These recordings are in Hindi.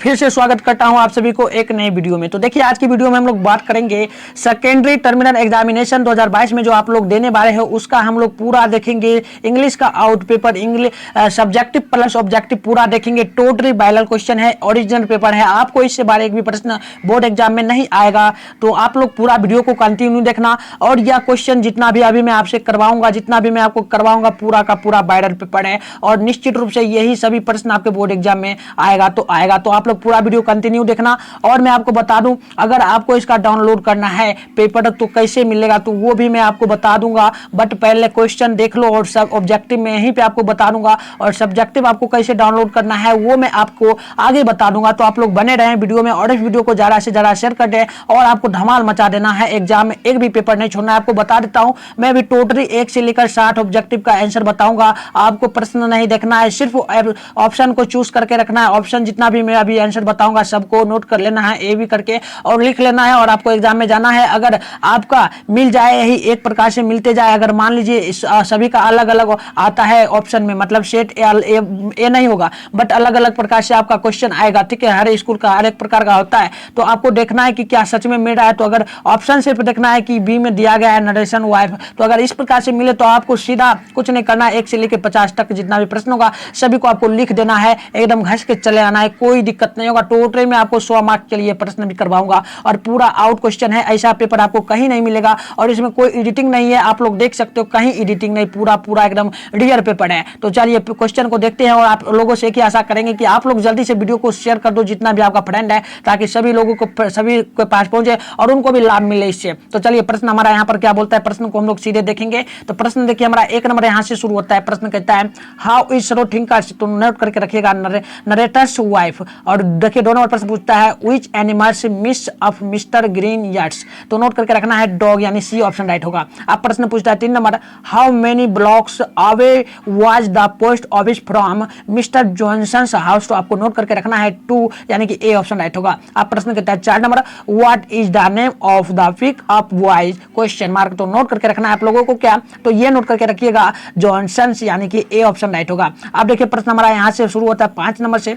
फिर से स्वागत करता हूं आप सभी को एक नए वीडियो में। तो देखिए आज की वीडियो में हम लोग बात करेंगे सेकेंडरी टर्मिनल एग्जामिनेशन 2022 में जो आप लोग देने वाले हो उसका हम लोग पूरा देखेंगे। इंग्लिश का out paper, English subjective plus objective पूरा देखेंगे। टोटली बाइलर क्वेश्चन है, ओरिजिनल पेपर है, आपको इससे बारे एक भी प्रश्न बोर्ड एग्जाम में नहीं आएगा। तो आप लोग पूरा वीडियो को कंटिन्यू देखना। और यह क्वेश्चन जितना भी अभी मैं आपसे करवाऊंगा, जितना भी मैं आपको करवाऊंगा, पूरा का पूरा बाइलर पेपर है और निश्चित रूप से यही सभी प्रश्न आपके बोर्ड एग्जाम में आएगा। तो आप लोग पूरा वीडियो कंटिन्यू देखना। और मैं आपको बता दूं, अगर आपको इसका डाउनलोड करना है पेपर तो कैसे मिलेगा तो वो भी मैं आपको बता दूंगा। बट पहले क्वेश्चन देख लो और सब ऑब्जेक्टिव में यहीं पे आपको बता दूंगा। और सब्जेक्टिव आपको कैसे डाउनलोड करना है वो मैं आपको आगे बता दूंगा। तो आप लोग बने रहें वीडियो में और इस वीडियो को ज्यादा से ज्यादा शेयर कर दें और आपको धमाल मचा देना है। एग्जाम में एक भी पेपर नहीं छोड़ना है। आपको बता देता हूं, मैं भी टोटली 1 से लेकर 60 ऑब्जेक्टिव का आंसर बताऊंगा। आपको प्रश्न नहीं देखना है, सिर्फ ऑप्शन को चूज करके रखना है। ऑप्शन जितना भी मैं अभी आंसर बताऊंगा सबको नोट कर लेना है, ए भी करके और लिख लेना है। और आपको एग्जाम में जाना है। अगर आपका मिल जाए, यही एक प्रकार से मिलते जाए, अगर मान लीजिए सभी का अलग अलग आता है ऑप्शन में, मतलब सेट ए नहीं होगा बट अलग अलग प्रकार से आपका क्वेश्चन आएगा। ठीक है, हर स्कूल का हर एक प्रकार का होता है। तो आपको देखना है कि क्या सच में मिल रहा है। तो अगर ऑप्शन सिर्फ देखना है कि बी में दिया गया है नरेशन वाइफ, तो अगर इस प्रकार से मिले तो आपको सीधा कुछ नहीं करना है। 1 से लेकर 50 तक जितना भी प्रश्न होगा सभी को आपको लिख देना है, एकदम घस के चले आना है, कोई दिक्कत नहीं होगा। टोटल में आपको 100 मार्क्स के लिए प्रश्न भी करवाऊंगा और पूरा आउट क्वेश्चन है। ऐसा पेपर आपको कहीं नहीं मिलेगा और इसमें कोई एडिटिंग नहीं है। आप लोग देख सकते हो, कहीं एडिटिंग नहीं, पूरा एकदम रियल पेपर है। तो चलिए क्वेश्चन को देखते हैं और आप लोगों से एक ही आशा करेंगे कि आप लोग जल्दी से वीडियो को शेयर कर दो जितना भी आपका फ्रेंड है, ताकि सभी लोगों को, सभी के पास पहुंचे और उनको भी लाभ मिले इससे। तो चलिए प्रश्न हमारा यहाँ पर क्या बोलता है, प्रश्न को हम लोग सीधे देखेंगे। तो प्रश्न देखिए हमारा 1 नंबर यहाँ से शुरू होता है। प्रश्न कहता है हाउ इज सरोथिंकर्स, तो नोट करके रखिएगा, नरेटर्स वाइफ। और देखिए 2 नंबर प्रश्न पूछता है which animals miss of mister green yards, तो नोट करके रखना है डॉग, यानी सी ऑप्शन राइट होगा। अब प्रश्न पूछता है 3 number how many blocks away was the post office from mister Johnson's house, तो आपको नोट करके रखना है 2, यानी कि ए ऑप्शन राइट होगा। अब प्रश्न कहता है 4 number what is the name of the pick up boys question mark, तो नोट करके रखना है आप लोगों को क्या, तो ये नोट करके रखिएगा जॉनसन्स, यानी कि ए ऑप्शन राइट होगा। अब देखिए प्रश्न हमारा यहाँ से शुरू होता है 5 नंबर से।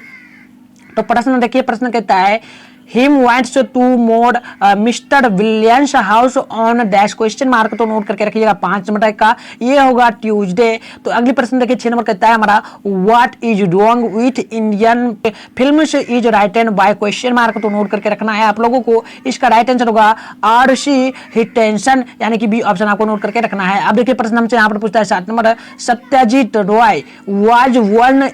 तो प्रश्न देखिए, प्रश्न कहता है Him wants to more Mr. Williams house on dash question mark, तो नोट करके रखिएगा 5 नंबर का ये होगा ट्यूसडे। तो अगली प्रश्न देखिए 6 नंबर कहता है हमारा what is wrong with Indian films is written by question mark, तो नोट करके रखना है आप लोगों को। इसका राइट आंसर होगा RC हिटेंशन, यानी कि बी ऑप्शन आपको नोट करके रखना है। अब देखिए प्रश्न हमसे यहाँ पर पूछता है 7 number Satyajit Ray was born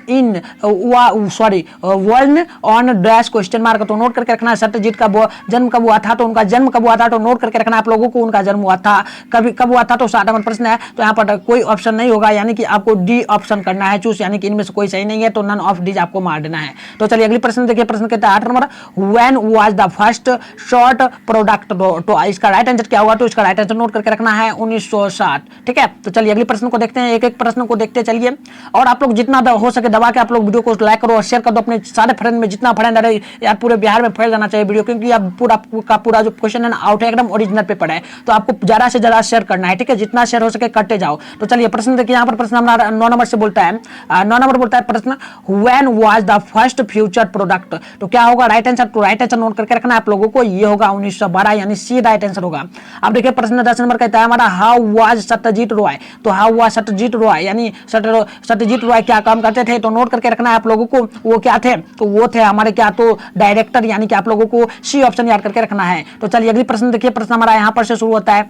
on dash question mark, तो नोट करके रखना। सत्यजीत का जन्म कब हुआ था, तो उनका जन्म कब हुआ था, तो नोट करके रखना आप लोगों को, उनका जन्म हुआ था कब हुआ था। तो 7 नंबर प्रश्न है, तो यहाँ पर कोई ऑप्शन नहीं होगा, यानी कि आपको डी ऑप्शन करना है चूज, यानी कि इनमें से कोई सही नहीं है, तो नन ऑफ डीज आपको मार देना है। तो चलिए अगली प्रश्न देखिए, प्रश्न कहता है 8 number when was the first short product, तो इसका राइट आंसर क्या होगा, तो इसका राइट आंसर नोट करके रखना है 1960। ठीक है, तो चलिए अगली प्रश्न को देखते हैं, एक एक प्रश्न को देखते चलिए। और आप लोग जितना हो सके दबा के आप लोग वीडियो को लाइक करो और शेयर कर दो अपने सारे फ्रेंड में, जितना फ्रेंड है यार पूरे बिहार में फैल जाना चाहिए वीडियो, क्योंकि अब पूरा जो क्वेश्चन है ना आउट है, एकदम ओरिजिनल पेपर है। तो आपको ज्यादा से ज्यादा शेयर करना है, ठीक है, जितना शेयर हो सके करते जाओ। तो चलिए प्रश्न देखिए, यहाँ पर प्रश्न हमारा 9 नंबर से बोलता है, 9 नंबर बोलता है प्रश्न when was the first future product, तो क्या होगा राइट आंसर, तो राइट आंसर नोट करके रखना है आप लोगों को, ये होगा 1912, यानी सी राइट आंसर होगा। अब देखिए प्रश्न 10 नंबर कहता है हमारा हाउ वाज सत्यजीत रॉय, तो हाउ वाज सत्यजीत रॉय, यानी सत्यजीत रॉय क्या काम करते थे, तो नोट करके रखना है आप लोगों को, वो क्या थे, तो वो थे हमारे क्या, तो डायरेक्टर, यानी कि आप लोगों को सी ऑप्शन याद करके रखना है। तो चलिए अगली प्रश्न देखिए, प्रश्न हमारा यहां पर से शुरू होता है।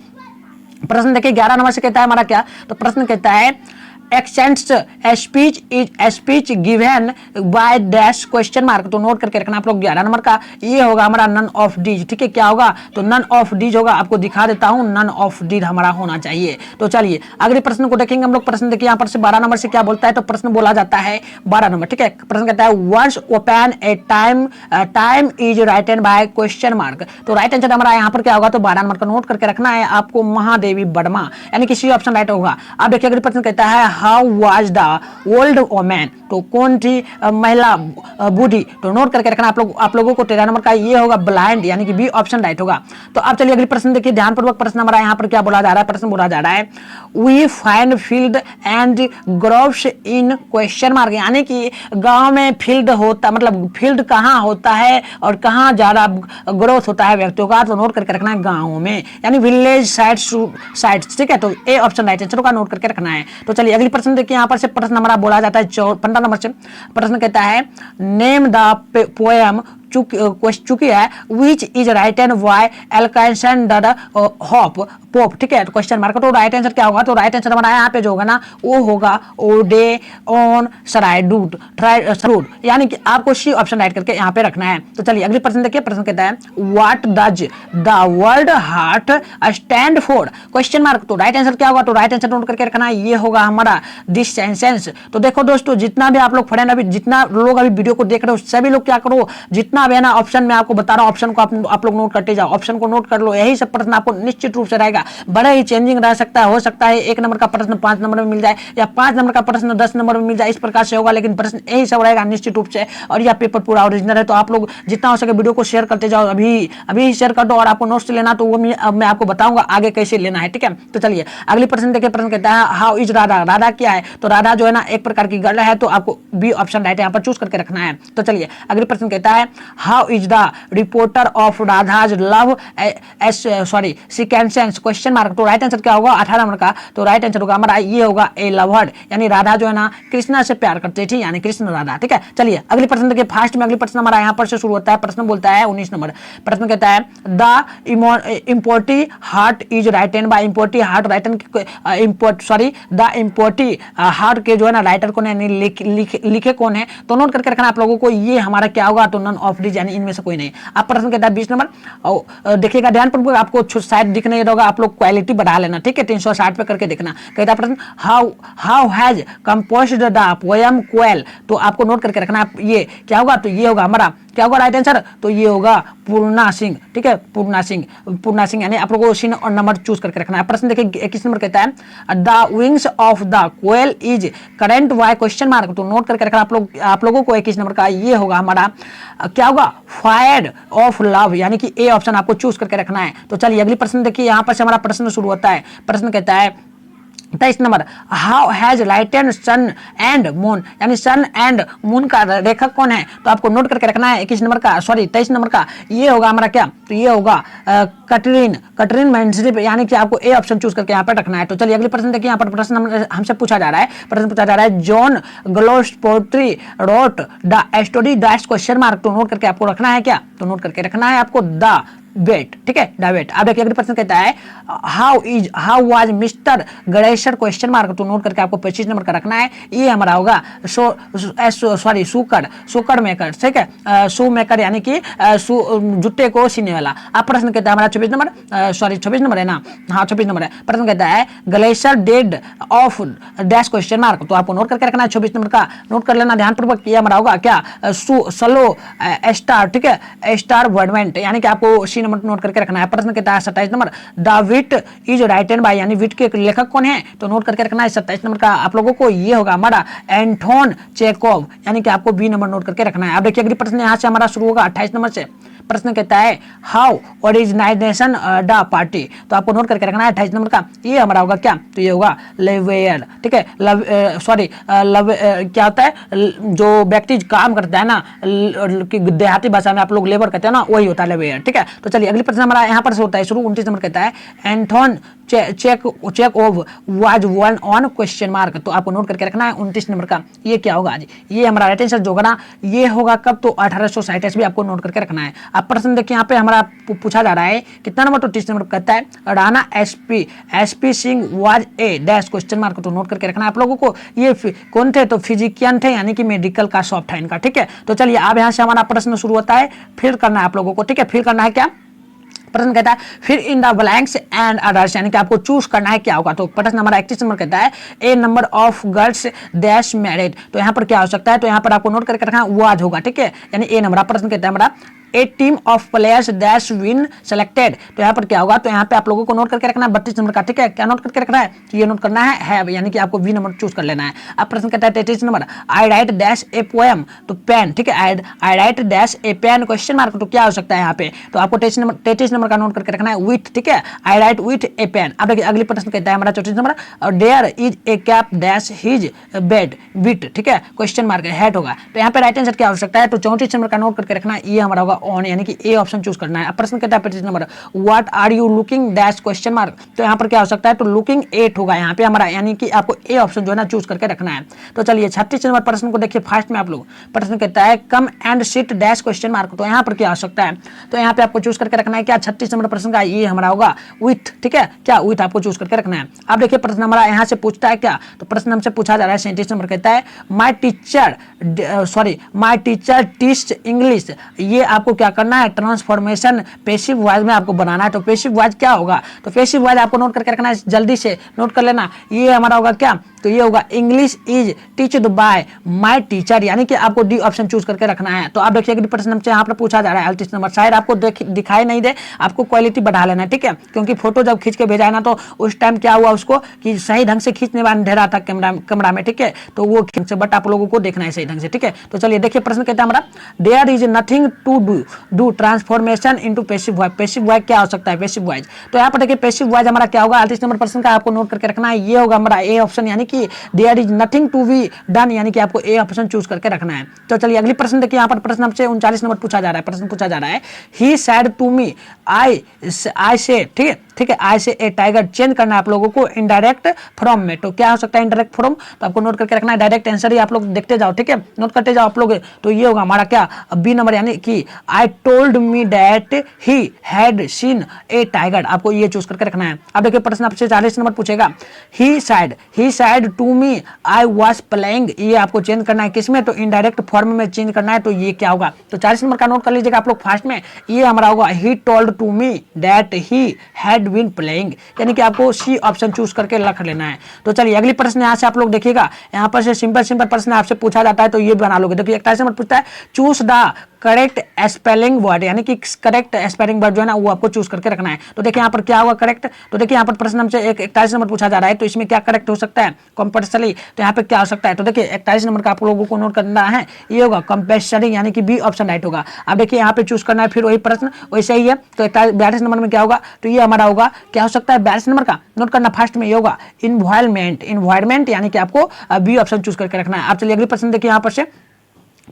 प्रश्न देखिए 11 नंबर से कहता है हमारा क्या, तो प्रश्न कहता है accents speech is speech given by dash question mark, तो नोट करके रखना आप लोग 11 नंबर का, ये होगा हमारा नन ऑफ डीज। ठीक है, क्या होगा, तो नन ऑफ डीज होगा, आपको दिखा देता हूं, नन ऑफ डीज हमारा होना चाहिए। तो चलिए अगले प्रश्न को देखेंगे हम लोग। प्रश्न देखिए यहाँ पर से 12 नंबर से क्या बोलता है, तो प्रश्न बोला जाता है 12 नंबर। ठीक है, प्रश्न कहता है once upon a time is written by question mark, तो राइट आंसर हमारा यहाँ पर क्या होगा, तो 12 नंबर का नोट करके रखना है आपको, महादेवी वर्मा, यानी कि सी ऑप्शन राइट होगा। अब देखिए अगले प्रश्न कहता है how was the old women, तो कौन थी महिला बूढ़ी, तो नोट करके रखना आप लोगों को। 13 नंबर का ये होगा ब्लाइंड, यानी कि बी ऑप्शन राइट होगा। तो अब चलिए अगली प्रश्न देखिए ध्यानपूर्वक। प्रश्न हमारा यहाँ पर क्या बोला जा रहा है, प्रश्न बोला जा रहा है we find field and groves in question mark, यानी कि गांव में फील्ड होता, मतलब फील्ड कहाँ होता है और कहाँ ज्यादा ग्रोथ होता है व्यक्तियों का, तो नोट करके रखना है गाँव में, यानी विलेज साइड्स, ठीक है। तो ए ऑप्शन राइट आंसर का नोट करके रखना है। तो चलिए अगली प्रश्न देखिए, यहाँ पर से प्रश्न हमारा बोला जाता है 15 नंबर से। प्रश्न कहता है नेम द पोएम चुकी है which is write and by Alexander Hope Pope, ठीक है। तो क्वेश्चन मार्क, तो राइट आंसर क्या होगा, तो राइट आंसर हमारा यहाँ पे जो होगा ना वो होगा ओडे ऑन सराइडूट सरूड, यानी कि आपको सी ऑप्शन राइट करके यहाँ पे रखना है। तो चलिए अगली प्रश्न देखिए। प्रश्न कहता है what does the word heart stand for, question mark, तो राइट आंसर क्या होगा, तो राइट आंसर नोट करके रखना है, ये होगा हमारा दिस सेंटेंस। तो देखो दोस्तों, जितना भी आप लोग फ्रेंड अभी जितना लोग अभी वीडियो को देख रहे हो, सभी लोग क्या करो, जितना भी है ना ऑप्शन में आपको बता रहा हूं, ऑप्शन को आप लोग नोट करते जाओ, ऑप्शन को नोट कर लो, यही सब प्रश्न आपको निश्चित रूप से रहेगा। बड़ा ही चेंजिंग रह सकता है, हो सकता है 1 नंबर का प्रश्न 5 नंबर में मिल जाए, या 5 नंबर का प्रश्न 10 नंबर में मिल जाए, इस प्रकार से होगा, लेकिन प्रश्न यही सब रहेगा निश्चित रूप से। और यह पेपर पूरा ओरिजिनल है, तो आप लोग जितना हो सके वीडियो को शेयर करते जाओ, अभी शेयर कर दो। और आपको नोट्स लेना तो वो मैं आपको बताऊंगा आगे कैसे लेना है, ठीक है। तो चलिए अगली प्रश्न देखिए। प्रश्न कहता है हाउ इज राधा, राधा क्या है, तो राधा जो है ना एक प्रकार की गर्ल है, तो आपको बी ऑप्शन राइट यहाँ पर चूज करके रखना है। तो चलिए अगली प्रश्न कहता है how is the reporter of Radha's love sequences, question mark, तो राइट आंसर क्या होगा 18 नंबर का, तो राइट आंसर होगा हमारा ये होगा ए लवर्ड, यानी राधा जो है ना कृष्णा से प्यार करते थी, यानी कृष्ण राधा, ठीक है। चलिए अगली प्रश्न देखिए फास्ट में। अगली प्रश्न हमारा यहाँ पर से शुरू होता है। प्रश्न बोलता है 19 नंबर। प्रश्न कहता है the importee heart is written by, importee heart written the importee heart के जो है ना राइटर कौन है, लिखे कौन है, तो नोट करके रखना आप लोगों को, ये हमारा क्या होगा, तो नन ऑफ दिस, यानी इनमें से कोई नहीं। आप प्रश्न कहता है 20 नंबर, देखिएगा ध्यानपूर्वक, आपको शायद दिख नहीं होगा, आप लोग क्वालिटी बढ़ा लेना, ठीक है, 360 पे करके देखना। कहता है प्रश्न how has composed the poem quail, तो आपको नोट करके रखना है, ये क्या होगा, तो ये होगा हमारा क्या होगा राइट आंसर, तो ये होगा पूर्णा सिंह, ठीक है, पूर्णा सिंह, यानी आप लोगों को सीन और नंबर चूज करके रखना है। प्रश्न देखिए 21 नंबर कहता है the wings of the quail is current why, question mark, तो नोट करके रखना आप लोगों को। 21 नंबर का ये होगा हमारा क्या होगा फायर ऑफ लव, यानी कि ए ऑप्शन आपको चूज करके रखना है। तो चलिए अगली प्रश्न देखिए, यहाँ पर से हमारा प्रश्न शुरू होता है। प्रश्न कहता है 23 number how has lightened sun and moon, यानी सन एंड मून का रेखक कौन है, तो आपको नोट करके रखना है। 23 नंबर का ये होगा हमारा क्या, तो ये होगा कटरीन मैंड्रिप, यानी कि आपको ए ऑप्शन चूज करके यहाँ पर रखना है। तो चलिए अगले प्रश्न देखिए। यहाँ पर प्रश्न हमसे पूछा जा रहा है, John Galsworthy wrote the story that's, question mark, तो नोट करके आपको रखना है क्या, तो नोट करके रखना है आपको द वेट, ठीक है, द वेट। अब देखिए अगले प्रश्न कहता है हाउ वाज मिस्टर गणेशर, क्वेश्चन मार्क, तो नोट करके आपको 25 नंबर का रखना है। ये हमारा होगा सुकड़ मेकर, ठीक है, शू मेकर, यानी कि जूते को सीने वाला। अब प्रश्न कहता है हमारा 26 नंबर है ना, हाँ 26 नंबर है। प्रश्न कहता है glacier dead of dash, question mark, तो आपको नोट करके रखना है 26 नंबर का, नोट कर लेना ध्यानपूर्वक। ये हमारा होगा क्या स्लो स्टार, ठीक है, स्टार वर्डमेंट, यानी कि आपको सी नंबर नोट करके रखना है। प्रश्न कहता है 27 number the wit is written by, यानी विट के लेखक कौन है, तो नोट करके रखना है 27 नंबर का आप लोगों को। ये होगा हमारा एंटोन चेकोव, यानी कि आपको बी नंबर नोट करके रखना है। अब देखिए अगली प्रश्न यहाँ से हमारा शुरू होगा 28 नंबर से। प्रश्न कहता है हाउ ओरिजिनाइजेशन द पार्टी, तो आपको नोट करके रखना है 28 नंबर का। ये हमारा होगा क्या, तो ये होगा लेवेयर, ठीक है, क्या होता है, जो व्यक्ति काम करता है ना, देहाती भाषा में आप लोग लेबर कहते हैं ना, वही होता है लेवेयर, ठीक है। तो चलिए अगली प्रश्न हमारा यहाँ पर से होता है शुरू। 29 नंबर कहता है Anton Chekhov was born on, question mark, तो आपको नोट करके रखना है 29 नंबर का। ये क्या होगा आज, ये हमारा राइट आंसर जो होगा ना, ये होगा कब, तो 1867 भी आपको नोट करके रखना है। अब प्रश्न देखिए यहाँ पे हमारा पूछा जा रहा है कितना नंबर, तो 30 नंबर कहता है Rana SP Singh was a dash, question mark, तो नोट करके रखना है आप लोगों को। ये कौन थे, तो फिजिशियन थे, यानी कि मेडिकल का शॉप था इनका, ठीक है। तो चलिए अब यहाँ से हमारा प्रश्न शुरू होता है, फिर करना है आप लोगों को, ठीक है, फिर करना है क्या, प्रश्न कहता है फिर in the blanks and others, यानी कि आपको चूज करना है क्या होगा। तो प्रश्न हमारा 31 नंबर कहता है a number of girls dash married, तो यहाँ पर क्या हो सकता है, तो यहाँ पर आपको नोट करके रखना वाज होगा, ठीक है, यानी ए नंबर। प्रश्न कहता है हमारा a team of players dash been selected. तो यहाँ पर क्या होगा, तो यहाँ पे आप लोगों को नोट करके रखना है 32 नंबर का, ठीक है। क्या नोट करके रखना है, तो ये नोट करना है यानी कि आपको वी नंबर चूज कर लेना है। अब प्रश्न कहता है 33 number, I right dash a poem, तो पेन, ठीक है, आई राइट डैश ए पेन क्वेश्चन मार्क, तो क्या हो सकता है यहाँ पे, तो आपको 33 नंबर का नोट करके रखना है विथ, ठीक है, आई राइट विथ ए पेन। अब देखिए अगली प्रश्न कहता है हमारा 34 नंबर, और there is a cap dash his bed with, ठीक है, क्वेश्चन मार्क हेड होगा। तो यहाँ पे राइट आंसर क्या हो सकता है, तो 34 नंबर का नोट करके रखना है, ये हमारा होगा ऑन, यानी कि ए ऑप्शन चूज करना है। अब प्रश्न कहता है 35 number, what are you looking dash question mark, तो यहाँ पर क्या हो सकता है, तो लुकिंग 8 होगा यहाँ पे हमारा, यानी कि आपको ए ऑप्शन जो है ना चूज करके रखना है। तो चलिए 36 नंबर प्रश्न को देखिए फास्ट में आप लोग, प्रश्न कहता है come and sit dash question mark, तो यहाँ पर क्या हो सकता है, तो यहाँ पे आपको चूज करके रखना है क्या, 36 नंबर प्रश्न का ये हमारा होगा विथ, ठीक है, क्या विथ आपको चूज करके रखना है। अब देखिए प्रश्न हमारा यहाँ से पूछता है क्या, तो प्रश्न हमसे पूछा जा रहा है 37 नंबर, कहता है माय टीचर टीच इंग्लिश, ये आपको क्या करना है, ट्रांसफॉर्मेशन पैसिव वॉइस में आपको बनाना है। तो पैसिव वॉइस क्या होगा, तो पैसिव वॉइस आपको नोट करके रखना है, जल्दी से नोट कर लेना, ये हमारा होगा क्या, तो ये होगा English is teached by my teacher, यानी कि आपको डी ऑप्शन चूज करके रखना है। तो आप देखिए अगली प्रश्न हमसे यहाँ पर पूछा जा रहा है 38 नंबर, शायद आपको दिखाई नहीं दे, आपको क्वालिटी बढ़ा लेना है, ठीक है, क्योंकि फोटो जब खींच के भेजा है ना, तो उस टाइम क्या हुआ उसको कि सही ढंग से खींचने वाला अंधेरा था कैमरा में, ठीक है, तो वो खींच, बट आप लोगों को देखना है सही ढंग से, ठीक है। तो चलिए देखिए प्रश्न कहता है हमारा, there is nothing to do transformation into passive voice, passive voice क्या हो सकता है, पैसिव वॉइस, तो यहाँ पर देखिए पैसिव वॉइस हमारा क्या होगा, 38 नंबर प्रश्न का आपको नोट करके रखना है, ये होगा हमारा ए ऑप्शन, यानी कि there is nothing to be done, यानी कि आपको ए ऑप्शन चूज करके रखना है। तो चलिए अगली प्रश्न देखिए, यहाँ पर प्रश्न हमसे 39 नंबर पूछा जा रहा है, प्रश्न पूछा जा रहा है, ही सेड टू मी आई से, ठीक है, आई से ए टाइगर, चेंज करना है आप लोगों को इनडायरेक्ट फ्रॉम में, तो क्या हो सकता है इनडायरेक्ट फ्रॉम, तो आपको नोट करके रखना है, डायरेक्ट आंसर ही आप लोग देखते जाओ, ठीक है, नोट करते जाओ आप लोग। तो ये होगा हमारा क्या, बी नंबर, यानी कि I told me that he had seen A tiger, आपको ये चूज करके रखना है। अब देखिए प्रश्न आपसे 40 नंबर पूछेगा, he said to me I was playing, ये आपको चेंज करना है किसमें, तो इनडायरेक्ट फॉर्म में चेंज करना है, तो ये क्या होगा, तो 40 नंबर का नोट कर लीजिएगा आप लोग फास्ट में, ये हमारा होगा he told to me that he had been playing, यानी कि आपको सी ऑप्शन चूज करके रख लेना है। तो चलिए अगली प्रश्न यहाँ से आप लोग देखिएगा, यहाँ पर से सिंपल प्रश्न आपसे पूछा जाता है, तो ये बना लोगे। देखिए 41 नंबर पूछता है, choose the correct spelling word, यानी कि करेक्ट स्पेलिंग वर्ड जो है ना वो आपको चूज करके रखना है। तो देखिए यहाँ पर क्या होगा करेक्ट, तो देखिए यहाँ पर प्रश्न हमसे 41 नंबर पूछा जा रहा है, तो इसमें क्या करेक्ट हो सकता है, कंपल्सरी, तो यहाँ पे क्या हो सकता है, तो देखिए 41 नंबर का आप लोगों को नोट करना है, ये होगा कंपल्सरी, यानी कि बी ऑप्शन राइट होगा। अब देखिए यहाँ पे चूज करना है, फिर वही प्रश्न वैसे ही है, तो 42 नंबर में क्या होगा, तो ये हमारा होगा क्या हो सकता है, 42 नंबर का नोट करना फास्ट में, ये होगा इन्वायरमेंट, यानी कि आपको बी ऑप्शन चूज करके रखना है। अब चलिए अगली प्रश्न देखिए, यहाँ पर से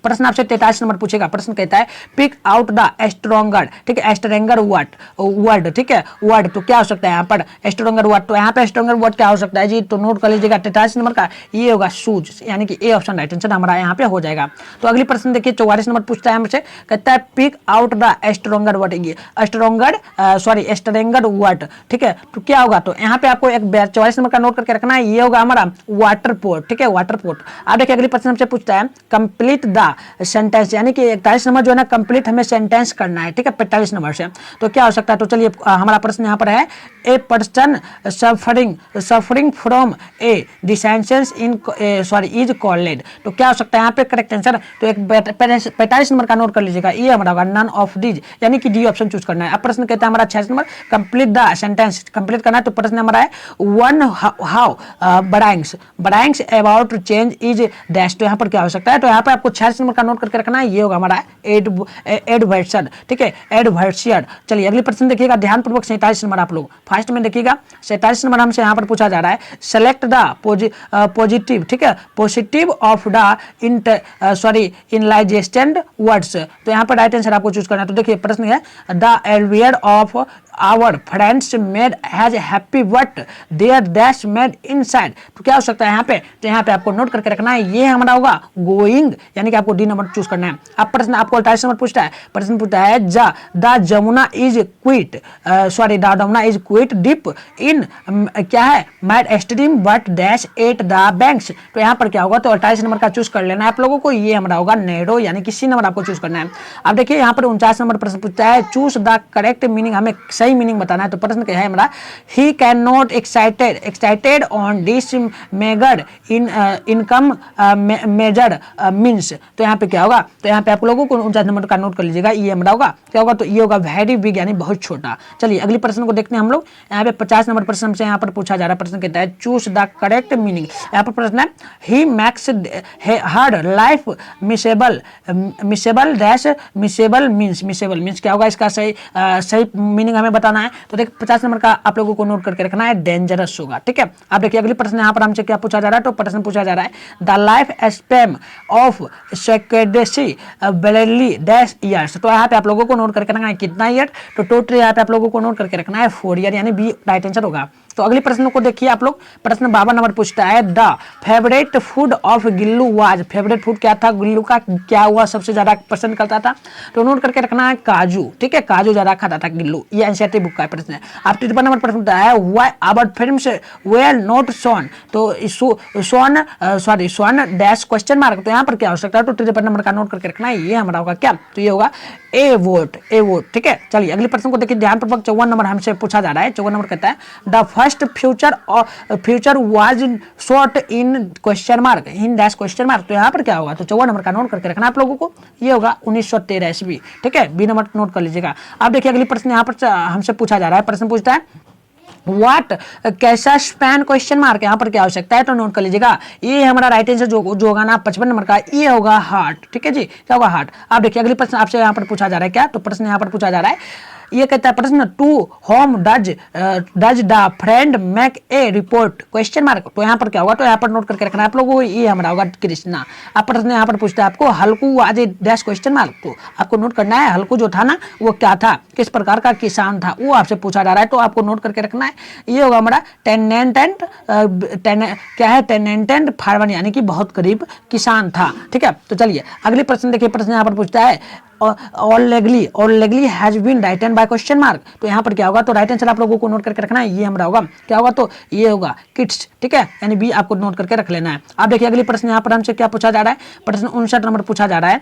प्रश्न आपसे 43 नंबर पूछेगा, प्रश्न कहता है पिक आउट द स्ट्रॉन्गर, ठीक है, स्ट्रॉन्गर वर्ड, ठीक है, वर्ड, तो क्या हो सकता है यहाँ पर स्ट्रॉन्गर वर्ड, तो यहाँ पे स्ट्रॉन्गर वर्ड क्या हो सकता है जी, तो नोट कर लीजिएगा 43 नंबर का, ये होगा शूज, यानी कि ए ऑप्शन राइट आंसर हमारा यहाँ पे हो जाएगा। तो अगली प्रश्न देखिए 44 नंबर पूछता है हमसे, कहता है pick out the stronger word, stronger word, ठीक है, तो क्या होगा, तो यहाँ पे आपको एक 44 नंबर का नोट करके रखना है, ये होगा हमारा वाटर पोर्ट, ठीक है, वाटर पोर्ट। आप देखिए अगली प्रश्न हमसे पूछता है कंप्लीट द सेंटेंस, यानी कि 41 नंबर जो है ना कंप्लीट हमें सेंटेंस करना है, ठीक है, 45 नंबर से, तो क्या हो सकता है, तो चलिए हमारा प्रश्न यहाँ पर है, a person suffering from a dissensions is called, तो क्या हो सकता है यहाँ पे करेक्ट आंसर, तो एक 45 नंबर का नोट कर लीजिएगा, ये हमारा होगा नन ऑफ दीज, यानी कि डी ऑप्शन चूज करना है। अब प्रश्न कहता है हमारा 46 number complete the sentence, complete करना है, तो प्रश्न हमारा है वन हाउ बड़ाइंग्स अबाउट चेंज इज डैश, तो यहाँ पर क्या हो सकता है, तो यहाँ पे आपको 46 नंबर का नोट करके रखना है, ये होगा हमारा एडवर्सन, ठीक है, एडवर्सियर। चलिए अगली प्रश्न देखिएगा ध्यानपूर्वक, 47 नंबर आप लोग फास्ट में देखिएगा, 47 नंबर हमसे यहाँ पर पूछा जा रहा है, सेलेक्ट द पॉजिटिव, ठीक है, पॉजिटिव ऑफ द इनलाइजेस्टेंड वर्ड्स, तो यहाँ पर राइट आंसर आपको चूज करना है। तो देखिए प्रश्न है द एलवियर of our friends made has happy but there dash made inside, तो क्या हो सकता है यहाँ पे, तो यहाँ पे आपको नोट करके रखना है, ये हमारा होगा गोइंग, यानी कि आपको डी नंबर चूज करना है। अब प्रश्न आपको 28 नंबर पूछता है, प्रश्न पूछता है the Jamuna is quite deep in क्या है mid stream but dash at the banks, तो यहाँ पर क्या होगा, तो 28 नंबर का चूज कर लेना है आप लोगों को, ये हमारा होगा नैरो, यानी कि सी नंबर आपको चूज करना है। अब देखिए यहाँ पर 49 नंबर प्रश्न पूछता है चूज द करेक्ट मीनिंग, हमें सही मीनिंग बताना है। तो प्रश्न क्या है हमारा, he can not excited on this major income major means, तो यहाँ पे क्या होगा, तो यहाँ पे आप लोगों को 49 नंबर का नोट कर लीजिएगा, ये हमारा होगा क्या होगा, तो ये होगा वेरी बिग यानी बहुत छोटा। चलिए अगले प्रश्न को देखते हैं हम लोग। यहाँ पे 50 नंबर प्रश्न हमसे यहाँ पर पूछा जा रहा है। प्रश्न कहता है चूज द करेक्ट मीनिंग। यहाँ पर प्रश्न है he makes her life miserable, miserable dash miserable means क्या होगा, इसका सही मीनिंग हमें बताना है। तो देखिए 50 नंबर का आप लोगों को नोट करके रखना है, डेंजरस होगा। ठीक है, आप देखिए अगले प्रश्न यहाँ पर हमसे क्या पूछा जा रहा है। तो प्रश्न पूछा जा रहा है द लाइफ स्पैन ऑफ सेक्रेडसी बेलेली डैश ईयर्स। तो यहाँ पे आप लोगों को नोट करके रखना है कितना ईयर, तो टोटल यहाँ पे आप लोगों को नोट करके रखना है 4 ईयर, यानी बी राइट आंसर होगा। तो अगले प्रश्न को देखिए आप लोग। प्रश्न 52 नंबर पूछता है the favourite food of Gillu was. Favourite food क्या था गिल्लू का, क्या हुआ सबसे ज्यादा पसंद करता था, तो नोट करके रखना है काजू। ठीक है, काजू ज्यादा खाता था गिल्लू, ये एनसीईआरटी बुक का प्रश्न है। आप 53 नंबर प्रश्न होता है why about films were not shown. तो शोन डैश क्वेश्चन मार्क। तो यहाँ पर क्या हो सकता है, तो 53 नंबर का नोट करके रखना है, ये हमारा होगा क्या, तो ये होगा ए वोट। ठीक है, चलिए अगले प्रश्न को देखिए ध्यानपूर्वक। 54 नंबर हमसे पूछा जा रहा है। 54 नंबर कहता है the first future was shot in question mark in dash question mark. तो यहाँ पर क्या होगा, तो 54 नंबर का नोट करके रखना आप लोगों को, ये होगा 1913 ईस्वी। ठीक है, बी नंबर नोट कर लीजिएगा। अब देखिए अगली प्रश्न यहाँ पर हमसे पूछा जा रहा है। प्रश्न पूछता है व्हाट कैसा स्पैन क्वेश्चन मार्क। यहाँ पर क्या हो सकता है, तो नोट कर लीजिएगा, ये हमारा राइट आंसर जो होगा ना 55 नंबर का, ये होगा हार्ट। ठीक है जी, क्या होगा हार्ट। आप देखिए अगले प्रश्न आपसे यहाँ पर पूछा जा रहा है क्या, तो प्रश्न यहाँ पर पूछा जा रहा है, ये कहता है प्रश्न to whom does the friend make a report question mark. तो यहाँ पर क्या होगा, तो यहाँ पर नोट करके रखना है आप लोगों को, ये हमारा होगा कृष्णा। अब प्रश्न यहाँ पर पूछता है आपको हल्कू आज डैश क्वेश्चन मार्क। तो आपको नोट करना है हल्कू जो था ना वो क्या था, किस प्रकार का किसान था, वो आपसे पूछा जा रहा है। तो आपको नोट करके रखना है, ये होगा हमारा टेनेंटेंट फार्मर, यानी कि बहुत गरीब किसान था। ठीक है, तो चलिए अगले प्रश्न देखिए। प्रश्न यहाँ पर पूछता है ऑलरेगली has been written by question mark. तो यहाँ पर क्या होगा, तो राइट आंसर आप लोगों को नोट करके रखना है, ये हमारा होगा क्या होगा, तो ये होगा किड्स। ठीक है, यानी बी आपको नोट करके रख लेना है। आप देखिए अगली प्रश्न यहाँ पर हमसे क्या पूछा जा रहा है। प्रश्न 59 नंबर पूछा जा रहा है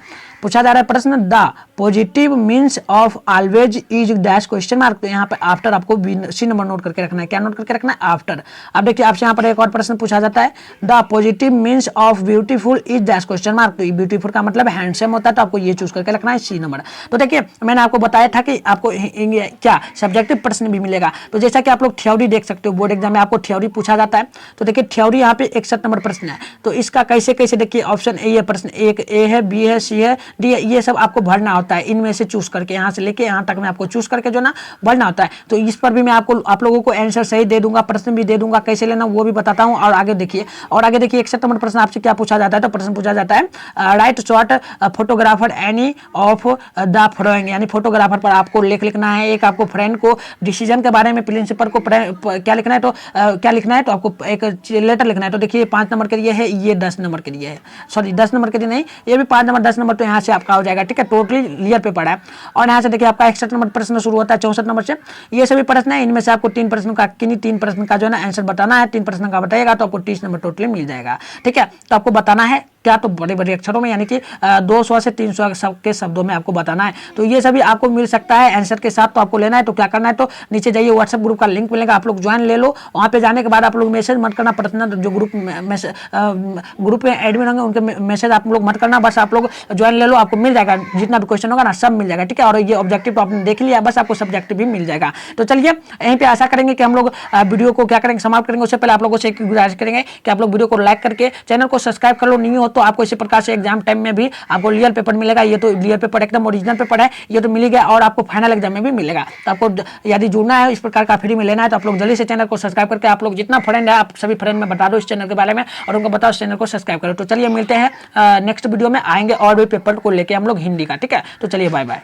प्रश्न the positive means of always is dash question mark. तो यहाँ पर आफ्टर आपको सी नंबर नोट करके रखना है, क्या नोट करके रखना है, आफ्टर। अब देखिए आपसे यहाँ पर एक और प्रश्न पूछा जाता है the positive means of beautiful is dash question mark. तो ब्यूटीफुल का मतलब हैंडसम होता है, तो आपको ये चूज करके रखना है सी नंबर। तो देखिए मैंने आपको बताया था कि आपको क्या सब्जेक्टिव प्रश्न भी मिलेगा। तो जैसा कि आप लोग थ्योरी देख सकते हो, बोर्ड एग्जाम में आपको थ्योरी पूछा जाता है। तो देखिए थ्योरी यहाँ पे 61 नंबर प्रश्न है। तो इसका कैसे कैसे देखिए ऑप्शन ए है, प्रश्न एक ए है, बी है, सी है, डी है, ये सब आपको भरना होता है। इनमें से चूज करके यहाँ से लेके यहाँ तक में आपको चूज करके जो ना भरना होता है। तो इस पर भी मैं आपको आप लोगों को आंसर सही दे दूंगा, प्रश्न भी दे दूंगा, कैसे लेना वो भी बताता हूँ। और आगे देखिए 61 नंबर प्रश्न आपसे क्या पूछा जाता है। तो प्रश्न पूछा जाता है right short photographer any of the flowing, यानी फोटोग्राफर पर आपको लेख लिखना है। एक आपको फ्रेंड को डिसीजन के बारे में प्रिंसिपल को क्या लिखना है, तो क्या लिखना है, तो आपको एक लेटर लिखना है। तो देखिए 5 नंबर के लिए है, ये 10 नंबर के लिए है, सॉरी 10 नंबर के लिए नहीं, ये भी 5 नंबर 10 नंबर, तो यहाँ से आपका हो जाएगा। ठीक है, टोटली क्लियर पेपर है। और यहाँ से देखिए आपका 61 नंबर प्रश्न शुरू होता है 64 नंबर से। ये सभी प्रश्न है, इनमें से आपको 3 प्रश्न का किन्हीं 3 प्रश्न का जो है ना आंसर बताना है। 3 प्रश्न का बताइएगा तो आपको 30 नंबर टोटली मिल जाएगा। ठीक है, तो आपको बताना है क्या, तो बड़े बड़े अक्षरों में, यानी कि 200 से 300 के शब्दों में आपको बताना है। तो ये सभी आपको मिल सकता है आंसर के साथ। तो आपको लेना है तो क्या करना है, तो नीचे जाइए, व्हाट्सएप ग्रुप का लिंक मिलेगा, आप लोग ज्वाइन ले लो। वहाँ पे जाने के बाद आप लोग मैसेज मत करना, पर्सनल जो ग्रुप में एडमिन होंगे उनके मैसेज आप लोग मत करना, बस आप लोग ज्वाइन ले लो, आपको मिल जाएगा जितना भी क्वेश्चन होगा ना सब मिल जाएगा। ठीक है, और ये ऑब्जेक्टिव तो आपने देख लिया, बस आपको सब्जेक्टिव भी मिल जाएगा। तो चलिए यहीं पे आशा करेंगे कि हम लोग वीडियो को क्या करेंगे, समाप्त करेंगे। उससे पहले आप लोगों से एक गुजारिश करेंगे कि आप लोग वीडियो को लाइक करके चैनल को सब्सक्राइब कर लो। नहीं हो तो आपको इसी प्रकार से एग्जाम टाइम में भी आपको रियल पेपर मिलेगा। ये तो रियल पेपर एकदम ओरिजिनल पेपर है, ये तो मिल गया, और आपको फाइनल एग्जाम में भी मिलेगा। तो आपको यदि जुड़ना है, इस प्रकार का फ्री में लेना है, तो आप लोग जल्दी से चैनल को सब्सक्राइब करके आप लोग जितना फ्रेंड है आप सभी फ्रेंड में बता दो इस चैनल के बारे में, और उनको बताओ इस चैनल को सब्सक्राइब करो। तो चलिए मिलते हैं नेक्स्ट वीडियो में, आएंगे और भी पेपर को लेके हम लोग हिंदी का। ठीक है, तो चलिए बाय बाय।